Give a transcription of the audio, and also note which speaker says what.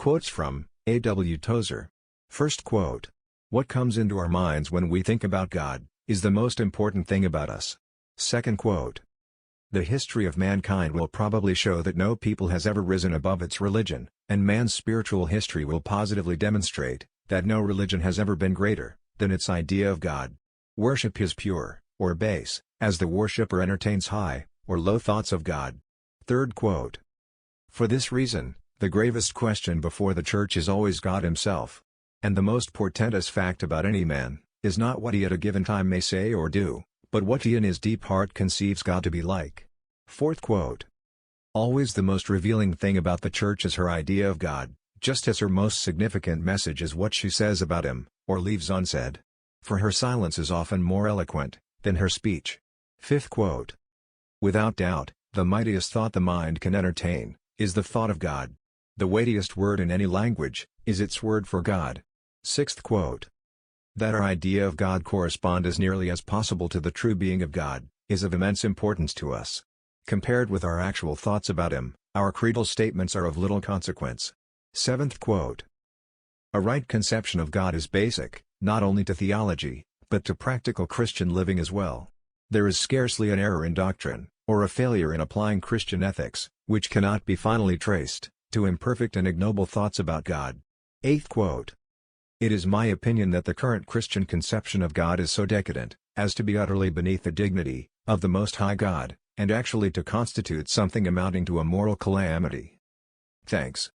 Speaker 1: Quotes from A. W. Tozer. First quote. What comes into our minds when we think about God, is the most important thing about us. Second quote. The history of mankind will probably show that no people has ever risen above its religion, and man's spiritual history will positively demonstrate that no religion has ever been greater than its idea of God. Worship is pure, or base, as the worshipper entertains high, or low thoughts of God. Third quote. For this reason, the gravest question before the church is always God himself. And the most portentous fact about any man, is not what he at a given time may say or do, but what he in his deep heart conceives God to be like. Fourth quote. Always the most revealing thing about the church is her idea of God, just as her most significant message is what she says about him, or leaves unsaid. For her silence is often more eloquent than her speech. Fifth quote. Without doubt, the mightiest thought the mind can entertain, is the thought of God. The weightiest word in any language, is its word for God. Sixth quote. That our idea of God correspond as nearly as possible to the true being of God, is of immense importance to us. Compared with our actual thoughts about him, our creedal statements are of little consequence. Seventh quote. A right conception of God is basic, not only to theology, but to practical Christian living as well. There is scarcely an error in doctrine, or a failure in applying Christian ethics, which cannot be finally traced to imperfect and ignoble thoughts about God. Eighth quote. It is my opinion that the current Christian conception of God is so decadent, as to be utterly beneath the dignity of the Most High God, and actually to constitute something amounting to a moral calamity. Thanks.